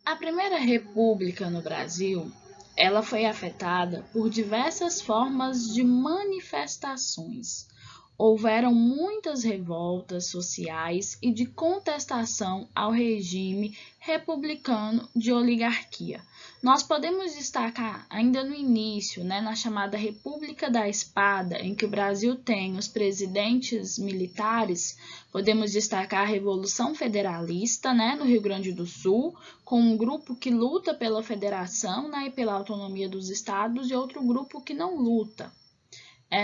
A Primeira República no Brasil, ela foi afetada por diversas formas de manifestações. Houveram muitas revoltas sociais e de contestação ao regime republicano de oligarquia. Nós podemos destacar ainda no início, na chamada República da Espada, em que o Brasil tem os presidentes militares, podemos destacar a Revolução Federalista, no Rio Grande do Sul, com um grupo que luta pela federação, e pela autonomia dos estados, e outro grupo que não luta.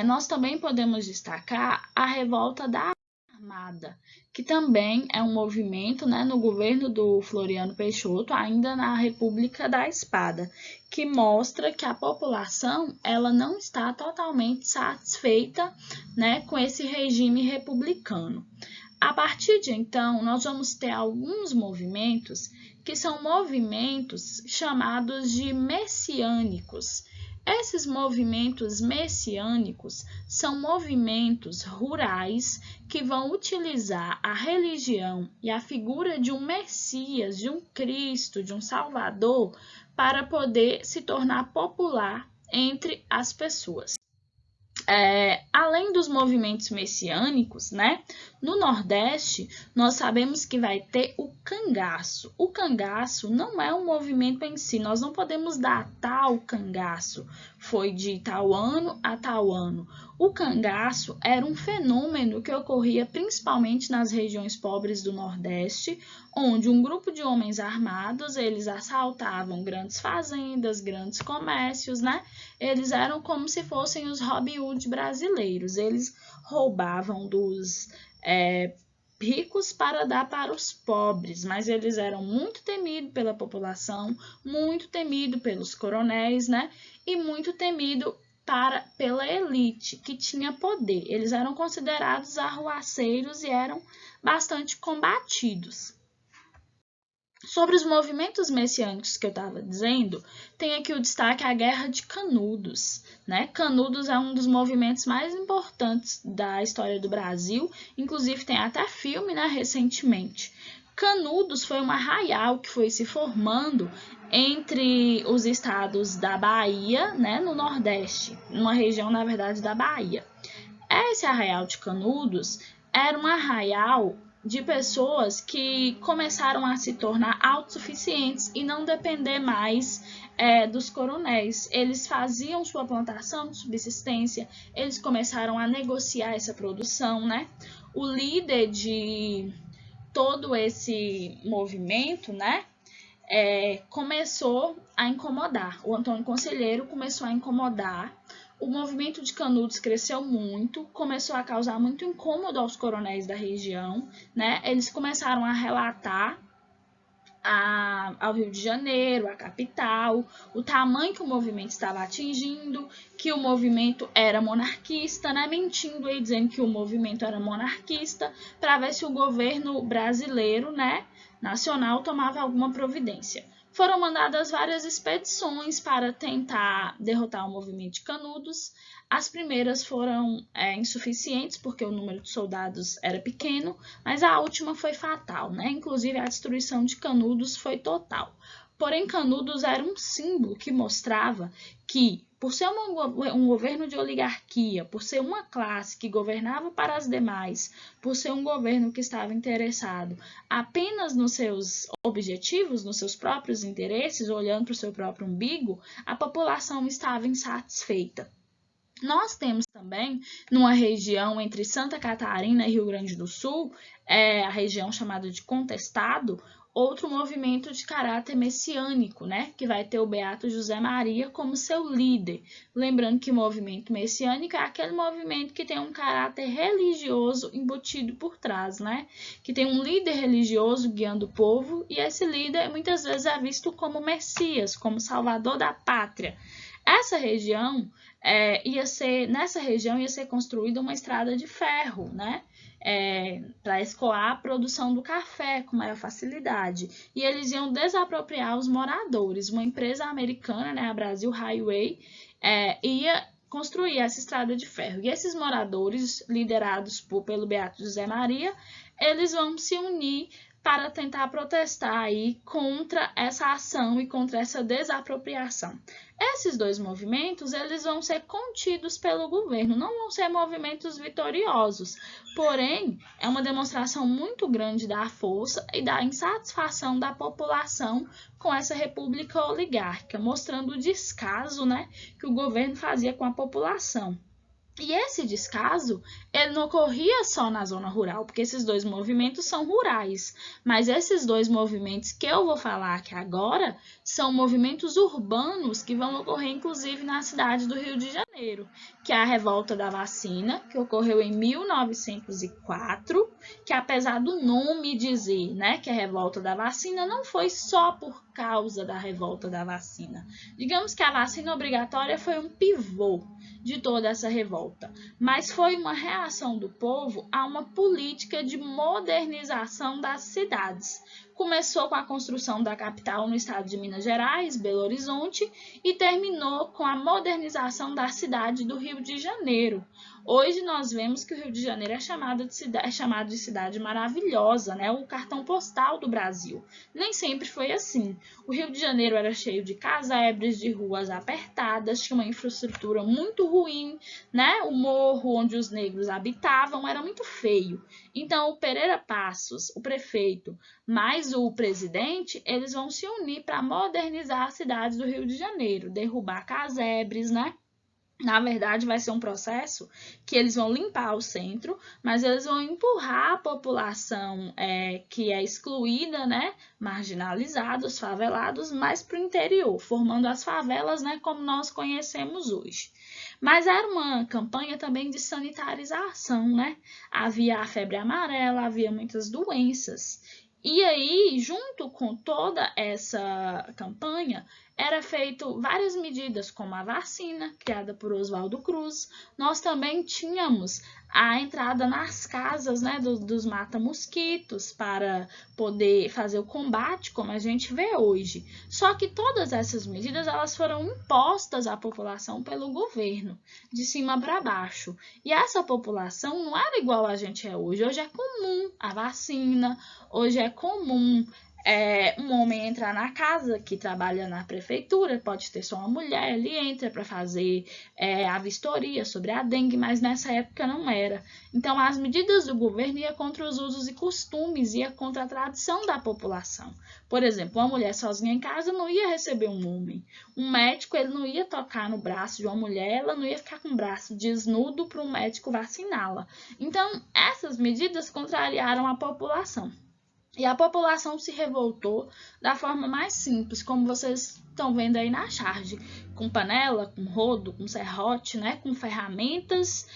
Nós também podemos destacar a Revolta da Armada, que também é um movimento, no governo do Floriano Peixoto, ainda na República da Espada, que mostra que a população ela não está totalmente satisfeita, com esse regime republicano. A partir de então, nós vamos ter alguns movimentos que são movimentos chamados de messiânicos. Esses movimentos messiânicos são movimentos rurais que vão utilizar a religião e a figura de um Messias, de um Cristo, de um Salvador, para poder se tornar popular entre as pessoas. Além dos movimentos messiânicos, no Nordeste, nós sabemos que vai ter o cangaço. O cangaço não é um movimento em si, nós não podemos datar o cangaço, foi de tal ano a tal ano. O cangaço era um fenômeno que ocorria principalmente nas regiões pobres do Nordeste, onde um grupo de homens armados, eles assaltavam grandes fazendas, grandes comércios, Eles eram como se fossem os Robin Hood brasileiros, eles roubavam dos ricos para dar para os pobres, mas eles eram muito temidos pela população, muito temidos pelos coronéis, E muito temidos pela elite, que tinha poder. Eles eram considerados arruaceiros e eram bastante combatidos. Sobre os movimentos messiânicos que eu estava dizendo, tem aqui o destaque a Guerra de Canudos. Canudos é um dos movimentos mais importantes da história do Brasil, inclusive tem até filme recentemente. Canudos foi um arraial que foi se formando entre os estados da Bahia, no Nordeste, uma região, na verdade, da Bahia. Esse arraial de Canudos era um arraial de pessoas que começaram a se tornar autossuficientes e não depender mais dos coronéis. Eles faziam sua plantação de subsistência, eles começaram a negociar essa produção, O líder de todo esse movimento, começou a incomodar. O Antônio Conselheiro começou a incomodar. O movimento de Canudos cresceu muito, começou a causar muito incômodo aos coronéis da região, Eles começaram a relatar ao Rio de Janeiro, a capital, o tamanho que o movimento estava atingindo, que o movimento era monarquista, mentindo aí, dizendo que o movimento era monarquista, para ver se o governo brasileiro, nacional, tomava alguma providência. Foram mandadas várias expedições para tentar derrotar o movimento de Canudos. As primeiras foram insuficientes, porque o número de soldados era pequeno, mas a última foi fatal, Inclusive, a destruição de Canudos foi total. Porém, Canudos era um símbolo que mostrava que, por ser um governo de oligarquia, por ser uma classe que governava para as demais, por ser um governo que estava interessado apenas nos seus objetivos, nos seus próprios interesses, olhando para o seu próprio umbigo, a população estava insatisfeita. Nós temos também, numa região entre Santa Catarina e Rio Grande do Sul, a região chamada de Contestado, outro movimento de caráter messiânico, que vai ter o Beato José Maria como seu líder. Lembrando que o movimento messiânico é aquele movimento que tem um caráter religioso embutido por trás, Que tem um líder religioso guiando o povo, e esse líder muitas vezes é visto como Messias, como salvador da pátria. Essa região nessa região ia ser construída uma estrada de ferro, para escoar a produção do café com maior facilidade. E eles iam desapropriar os moradores. Uma empresa americana, a Brasil Highway, ia construir essa estrada de ferro. E esses moradores, liderados pelo Beato José Maria, eles vão se unir para tentar protestar aí contra essa ação e contra essa desapropriação. Esses dois movimentos, eles vão ser contidos pelo governo, não vão ser movimentos vitoriosos, porém, é uma demonstração muito grande da força e da insatisfação da população com essa república oligárquica, mostrando o descaso, né, que o governo fazia com a população. E esse descaso, ele não ocorria só na zona rural, porque esses dois movimentos são rurais, mas esses dois movimentos que eu vou falar aqui agora são movimentos urbanos que vão ocorrer inclusive na cidade do Rio de Janeiro, que é a revolta da vacina, que ocorreu em 1904, que apesar do nome dizer, né, que é a revolta da vacina, não foi só por causa da revolta da vacina. Digamos que a vacina obrigatória foi um pivô de toda essa revolta, mas foi uma reação do povo a uma política de modernização das cidades. Começou com a construção da capital no estado de Minas Gerais, Belo Horizonte, e terminou com a modernização da cidade do Rio de Janeiro. Hoje nós vemos que o Rio de Janeiro é chamado de cidade maravilhosa, né? O cartão postal do Brasil. Nem sempre foi assim. O Rio de Janeiro era cheio de casebres, de ruas apertadas, tinha uma infraestrutura muito ruim, né? O morro onde os negros habitavam era muito feio. Então, o Pereira Passos, o prefeito, mais o presidente, eles vão se unir para modernizar a cidade do Rio de Janeiro, derrubar casebres, né? Na verdade, vai ser um processo que eles vão limpar o centro, mas eles vão empurrar a população que é excluída, né, marginalizada, os favelados, mais para o interior, formando as favelas, né, como nós conhecemos hoje. Mas era uma campanha também de sanitarização, né? Havia a febre amarela, havia muitas doenças. E aí, junto com toda essa campanha, era feito várias medidas, como a vacina, criada por Oswaldo Cruz. Nós também tínhamos a entrada nas casas, né, dos mata-mosquitos para poder fazer o combate, como a gente vê hoje. Só que todas essas medidas elas foram impostas à população pelo governo, de cima para baixo. E essa população não era igual a gente é hoje. Hoje é comum a vacina, hoje é comum um homem entrar na casa que trabalha na prefeitura, pode ter só uma mulher, ele entra para fazer a vistoria sobre a dengue, mas nessa época não era. Então, as medidas do governo iam contra os usos e costumes, ia contra a tradição da população. Por exemplo, uma mulher sozinha em casa não ia receber um homem. Um médico ele não ia tocar no braço de uma mulher, ela não ia ficar com o braço desnudo para um médico vaciná-la. Então, essas medidas contrariaram a população. E a população se revoltou da forma mais simples, como vocês estão vendo aí na charge, com panela, com rodo, com serrote, né, com ferramentas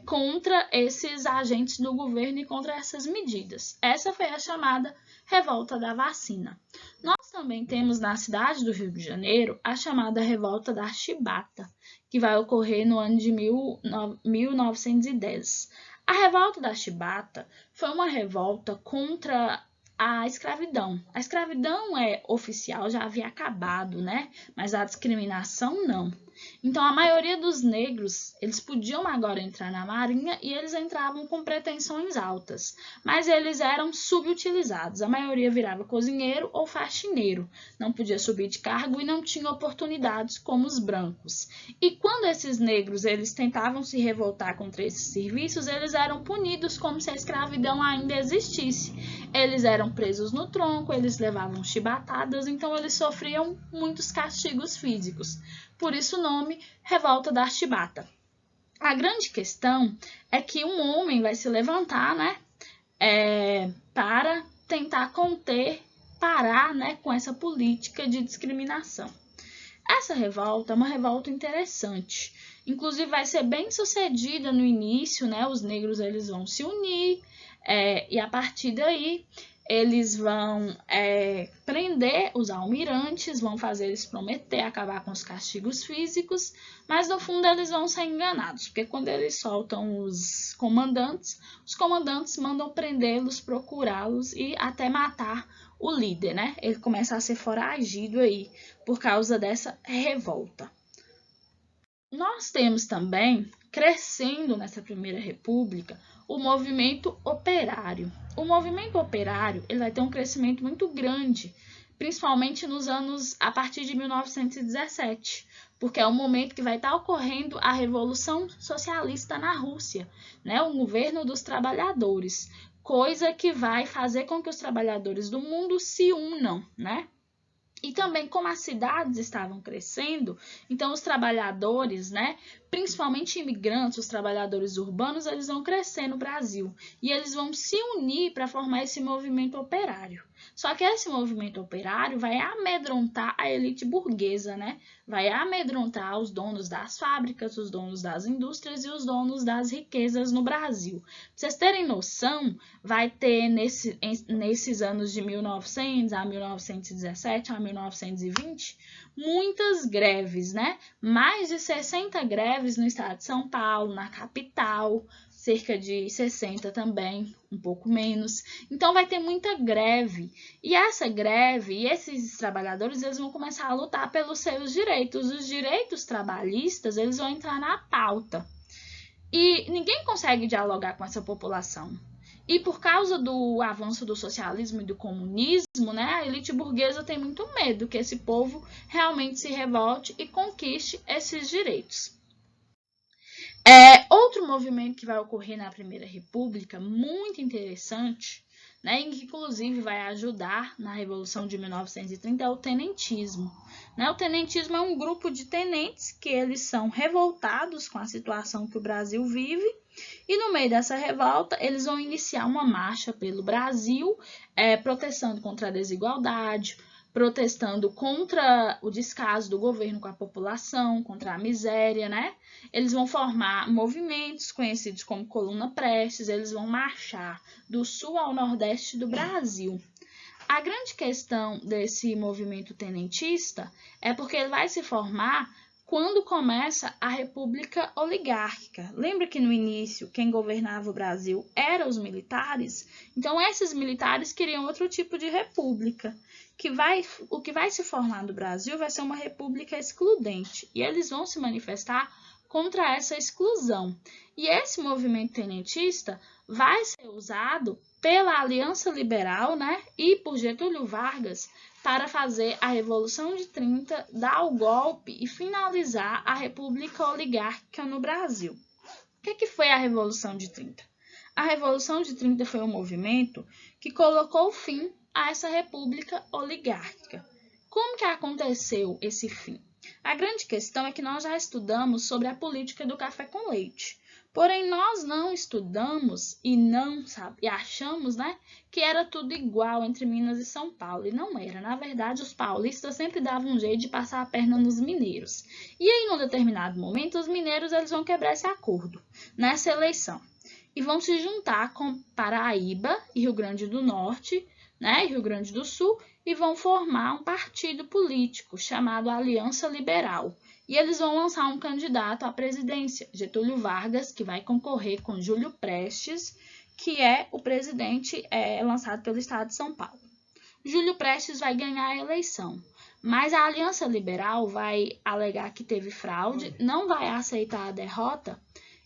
contra esses agentes do governo e contra essas medidas. Essa foi a chamada revolta da vacina. Nós também temos na cidade do Rio de Janeiro a chamada revolta da chibata, que vai ocorrer no ano de 1910. A revolta da chibata foi uma revolta contra a escravidão. A escravidão oficial já havia acabado, né? Mas a discriminação não. Então, a maioria dos negros, eles podiam agora entrar na marinha e eles entravam com pretensões altas, mas eles eram subutilizados. A maioria virava cozinheiro ou faxineiro, não podia subir de cargo e não tinha oportunidades como os brancos. E quando esses negros eles tentavam se revoltar contra esses serviços, eles eram punidos como se a escravidão ainda existisse. Eles eram presos no tronco, eles levavam chibatadas, então eles sofriam muitos castigos físicos. Por isso o nome Revolta da Chibata. A grande questão é que um homem vai se levantar, né, para tentar parar, né, com essa política de discriminação. Essa revolta é uma revolta interessante. Inclusive vai ser bem sucedida no início, né, os negros eles vão se unir e a partir daí eles vão prender os almirantes, vão fazer eles prometer acabar com os castigos físicos, mas no fundo eles vão ser enganados, porque quando eles soltam os comandantes mandam prendê-los, procurá-los e até matar o líder, né? Ele começa a ser foragido aí por causa dessa revolta. Nós temos também, crescendo nessa Primeira República, o movimento operário. O movimento operário ele vai ter um crescimento muito grande, principalmente nos anos a partir de 1917, porque é o momento que vai estar ocorrendo a Revolução Socialista na Rússia, né? O governo dos trabalhadores, coisa que vai fazer com que os trabalhadores do mundo se unam, né? E também, como as cidades estavam crescendo, então os trabalhadores, né, principalmente imigrantes, os trabalhadores urbanos, eles vão crescer no Brasil e eles vão se unir para formar esse movimento operário. Só que esse movimento operário vai amedrontar a elite burguesa, né? Vai amedrontar os donos das fábricas, os donos das indústrias e os donos das riquezas no Brasil. Pra vocês terem noção, vai ter nesses anos de 1900 a 1917 a 1920, muitas greves, né? Mais de 60 greves no estado de São Paulo, na capital, cerca de 60 também, um pouco menos. Então vai ter muita greve. E essa greve e esses trabalhadores, eles vão começar a lutar pelos seus direitos. Os direitos trabalhistas, eles vão entrar na pauta. E ninguém consegue dialogar com essa população. E por causa do avanço do socialismo e do comunismo, né, a elite burguesa tem muito medo que esse povo realmente se revolte e conquiste esses direitos. Outro movimento que vai ocorrer na Primeira República, muito interessante, né, e que inclusive vai ajudar na Revolução de 1930, é o tenentismo. Né? O tenentismo é um grupo de tenentes que eles são revoltados com a situação que o Brasil vive, e no meio dessa revolta eles vão iniciar uma marcha pelo Brasil, protestando contra a desigualdade, protestando contra o descaso do governo com a população, contra a miséria, né? Eles vão formar movimentos conhecidos como Coluna Prestes, eles vão marchar do sul ao nordeste do Brasil. A grande questão desse movimento tenentista é porque ele vai se formar quando começa a República Oligárquica. Lembra que no início quem governava o Brasil eram os militares? Então esses militares queriam outro tipo de república. O que vai se formar no Brasil vai ser uma república excludente, e eles vão se manifestar contra essa exclusão. E esse movimento tenentista vai ser usado pela Aliança Liberal, né, e por Getúlio Vargas para fazer a Revolução de 30, dar o golpe e finalizar a República Oligárquica no Brasil. O que foi a Revolução de 30? A Revolução de 30 foi um movimento que colocou fim a essa república oligárquica. Como que aconteceu esse fim? A grande questão é que nós já estudamos sobre a política do café com leite. Porém, nós não estudamos e achamos, né, que era tudo igual entre Minas e São Paulo. E não era. Na verdade, os paulistas sempre davam um jeito de passar a perna nos mineiros. E aí, num determinado momento, os mineiros eles vão quebrar esse acordo nessa eleição. E vão se juntar com Paraíba e Rio Grande do Norte, né, Rio Grande do Sul, e vão formar um partido político chamado Aliança Liberal. E eles vão lançar um candidato à presidência, Getúlio Vargas, que vai concorrer com Júlio Prestes, que é o presidente lançado pelo Estado de São Paulo. Júlio Prestes vai ganhar a eleição, mas a Aliança Liberal vai alegar que teve fraude, não vai aceitar a derrota,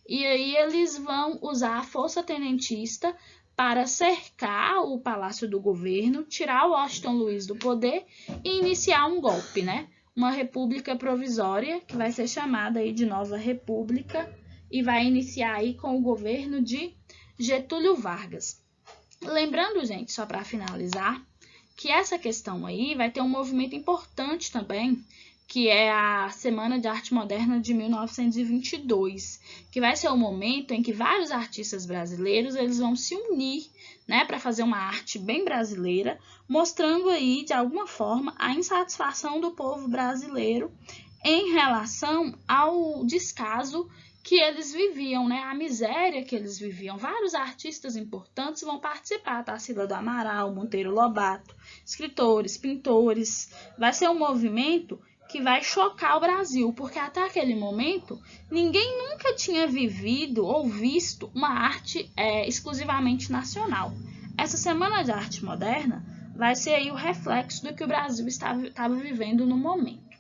e aí eles vão usar a força tenentista para cercar o Palácio do Governo, tirar o Washington Luiz do poder e iniciar um golpe, né? Uma república provisória, que vai ser chamada aí de Nova República, e vai iniciar aí com o governo de Getúlio Vargas. Lembrando, gente, só para finalizar, que essa questão aí vai ter um movimento importante também, que é a Semana de Arte Moderna de 1922, que vai ser o momento em que vários artistas brasileiros eles vão se unir, né, para fazer uma arte bem brasileira, mostrando aí, de alguma forma, a insatisfação do povo brasileiro em relação ao descaso que eles viviam, né, a miséria que eles viviam. Vários artistas importantes vão participar, Tarsila do Amaral, Monteiro Lobato, escritores, pintores. Vai ser um movimento que vai chocar o Brasil, porque até aquele momento ninguém nunca tinha vivido ou visto uma arte exclusivamente nacional. Essa Semana de Arte Moderna vai ser aí o reflexo do que o Brasil estava vivendo no momento.